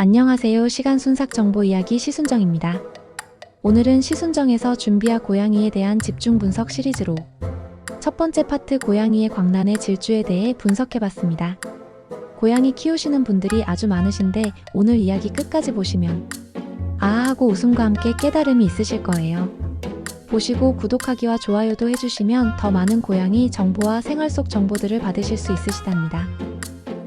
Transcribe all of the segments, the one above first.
안녕하세요. 시간 순삭 정보 이야기 시순정입니다. 오늘은 시순정에서 준비할 고양이에 대한 집중 분석 시리즈로 첫 번째 파트 고양이의 광란의 질주에 대해 분석해봤습니다. 고양이 키우시는 분들이 아주 많으신데 오늘 이야기 끝까지 보시면 아하고 웃음과 함께 깨달음이 있으실 거예요. 보시고 구독하기와 좋아요도 해주시면 더 많은 고양이 정보와 생활 속 정보들을 받으실 수 있으시답니다.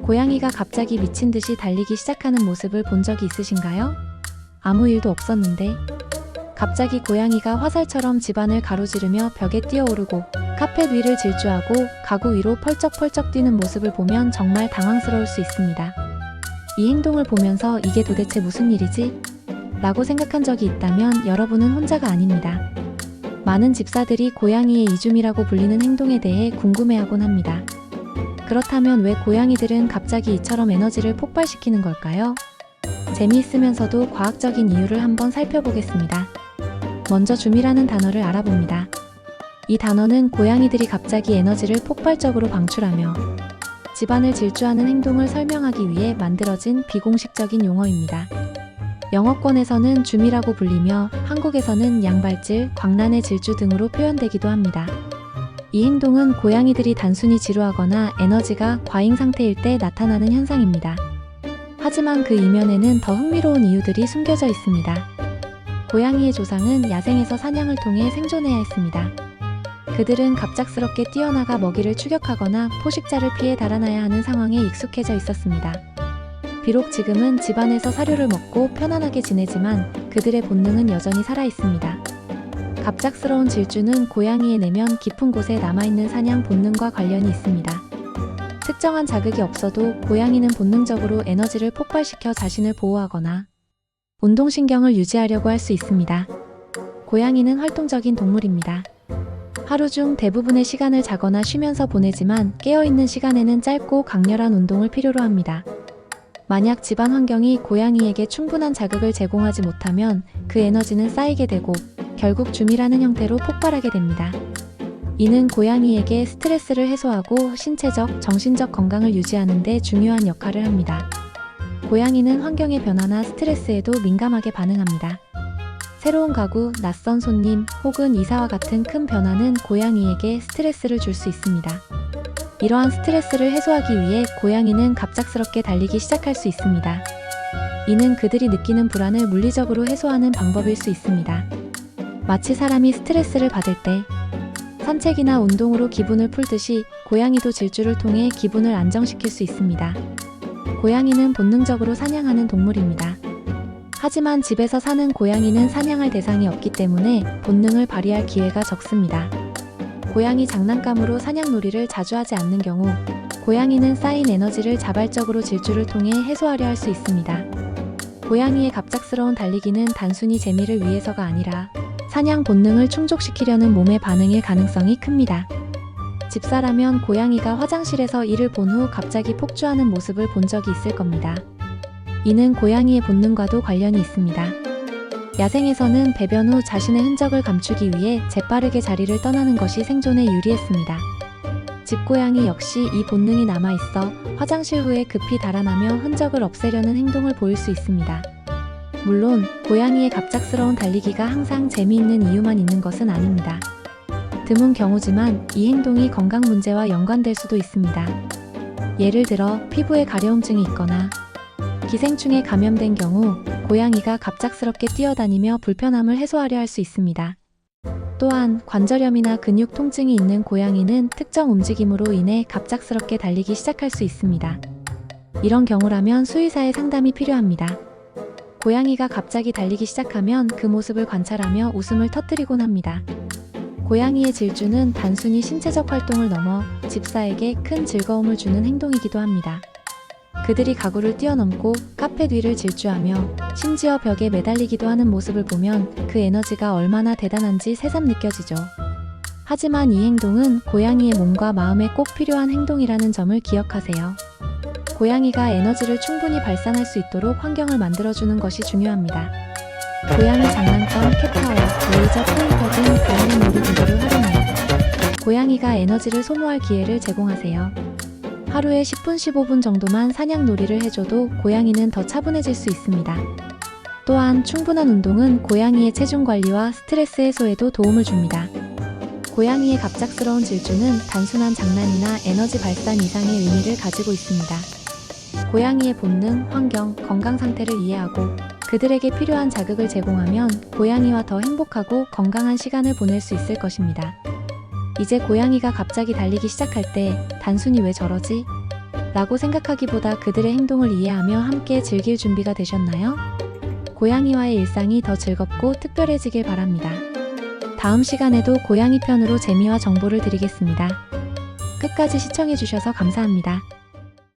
고양이가 갑자기 미친 듯이 달리기 시작하는 모습을 본 적이 있으신가요? 아무 일도 없었는데 갑자기 고양이가 화살처럼 집안을 가로지르며 벽에 뛰어오르고 카펫 위를 질주하고 가구 위로 펄쩍펄쩍 뛰는 모습을 보면 정말 당황스러울 수 있습니다. 이 행동을 보면서 이게 도대체 무슨 일이지? 라고 생각한 적이 있다면 여러분은 혼자가 아닙니다. 많은 집사들이 고양이의 이줌이라고 불리는 행동에 대해 궁금해하곤 합니다. 그렇다면 왜 고양이들은 갑자기 이처럼 에너지를 폭발시키는 걸까요? 재미있으면서도 과학적인 이유를 한번 살펴보겠습니다. 먼저 줌이라는 단어를 알아봅니다. 이 단어는 고양이들이 갑자기 에너지를 폭발적으로 방출하며 집안을 질주하는 행동을 설명하기 위해 만들어진 비공식적인 용어입니다. 영어권에서는 줌이라고 불리며 한국에서는 양발질, 광란의 질주 등으로 표현되기도 합니다. 이 행동은 고양이들이 단순히 지루하거나 에너지가 과잉 상태일 때 나타나는 현상입니다. 하지만 그 이면에는 더 흥미로운 이유들이 숨겨져 있습니다. 고양이의 조상은 야생에서 사냥을 통해 생존해야 했습니다. 그들은 갑작스럽게 뛰어나가 먹이를 추격하거나 포식자를 피해 달아나야 하는 상황에 익숙해져 있었습니다. 비록 지금은 집안에서 사료를 먹고 편안하게 지내지만 그들의 본능은 여전히 살아있습니다. 갑작스러운 질주는 고양이의 내면 깊은 곳에 남아있는 사냥 본능과 관련이 있습니다. 특정한 자극이 없어도 고양이는 본능적으로 에너지를 폭발시켜 자신을 보호하거나 운동신경을 유지하려고 할 수 있습니다. 고양이는 활동적인 동물입니다. 하루 중 대부분의 시간을 자거나 쉬면서 보내지만 깨어있는 시간에는 짧고 강렬한 운동을 필요로 합니다. 만약 집안 환경이 고양이에게 충분한 자극을 제공하지 못하면 그 에너지는 쌓이게 되고 결국 줌이라는 형태로 폭발하게 됩니다. 이는 고양이에게 스트레스를 해소하고 신체적, 정신적 건강을 유지하는 데 중요한 역할을 합니다. 고양이는 환경의 변화나 스트레스에도 민감하게 반응합니다. 새로운 가구, 낯선 손님, 혹은 이사와 같은 큰 변화는 고양이에게 스트레스를 줄 수 있습니다. 이러한 스트레스를 해소하기 위해 고양이는 갑작스럽게 달리기 시작할 수 있습니다. 이는 그들이 느끼는 불안을 물리적으로 해소하는 방법일 수 있습니다. 마치 사람이 스트레스를 받을 때 산책이나 운동으로 기분을 풀듯이 고양이도 질주를 통해 기분을 안정시킬 수 있습니다. 고양이는 본능적으로 사냥하는 동물입니다. 하지만 집에서 사는 고양이는 사냥할 대상이 없기 때문에 본능을 발휘할 기회가 적습니다. 고양이 장난감으로 사냥놀이를 자주 하지 않는 경우 고양이는 쌓인 에너지를 자발적으로 질주를 통해 해소하려 할 수 있습니다. 고양이의 갑작스러운 달리기는 단순히 재미를 위해서가 아니라 사냥 본능을 충족시키려는 몸의 반응일 가능성이 큽니다. 집사라면 고양이가 화장실에서 이를 본 후 갑자기 폭주하는 모습을 본 적이 있을 겁니다. 이는 고양이의 본능과도 관련이 있습니다. 야생에서는 배변 후 자신의 흔적을 감추기 위해 재빠르게 자리를 떠나는 것이 생존에 유리했습니다. 집고양이 역시 이 본능이 남아있어 화장실 후에 급히 달아나며 흔적을 없애려는 행동을 보일 수 있습니다. 물론 고양이의 갑작스러운 달리기가 항상 재미있는 이유만 있는 것은 아닙니다. 드문 경우지만 이 행동이 건강 문제와 연관될 수도 있습니다. 예를 들어 피부에 가려움증이 있거나 기생충에 감염된 경우 고양이가 갑작스럽게 뛰어다니며 불편함을 해소하려 할 수 있습니다. 또한 관절염이나 근육 통증이 있는 고양이는 특정 움직임으로 인해 갑작스럽게 달리기 시작할 수 있습니다. 이런 경우라면 수의사의 상담이 필요합니다. 고양이가 갑자기 달리기 시작하면 그 모습을 관찰하며 웃음을 터뜨리곤 합니다. 고양이의 질주는 단순히 신체적 활동을 넘어 집사에게 큰 즐거움을 주는 행동이기도 합니다. 그들이 가구를 뛰어넘고 카펫 위를 질주하며 심지어 벽에 매달리기도 하는 모습을 보면 그 에너지가 얼마나 대단한지 새삼 느껴지죠. 하지만 이 행동은 고양이의 몸과 마음에 꼭 필요한 행동이라는 점을 기억하세요. 고양이가 에너지를 충분히 발산할 수 있도록 환경을 만들어주는 것이 중요합니다. 고양이 장난감, 캣타워, 레이저 포인터 등 다양한 놀이 도구를 활용하여 고양이가 에너지를 소모할 기회를 제공하세요. 하루에 10분, 15분 정도만 사냥 놀이를 해줘도 고양이는 더 차분해질 수 있습니다. 또한 충분한 운동은 고양이의 체중 관리와 스트레스 해소에도 도움을 줍니다. 고양이의 갑작스러운 질주는 단순한 장난이나 에너지 발산 이상의 의미를 가지고 있습니다. 고양이의 본능, 환경, 건강 상태를 이해하고 그들에게 필요한 자극을 제공하면 고양이와 더 행복하고 건강한 시간을 보낼 수 있을 것입니다. 이제 고양이가 갑자기 달리기 시작할 때 단순히 왜 저러지? 라고 생각하기보다 그들의 행동을 이해하며 함께 즐길 준비가 되셨나요? 고양이와의 일상이 더 즐겁고 특별해지길 바랍니다. 다음 시간에도 고양이 편으로 재미와 정보를 드리겠습니다. 끝까지 시청해주셔서 감사합니다.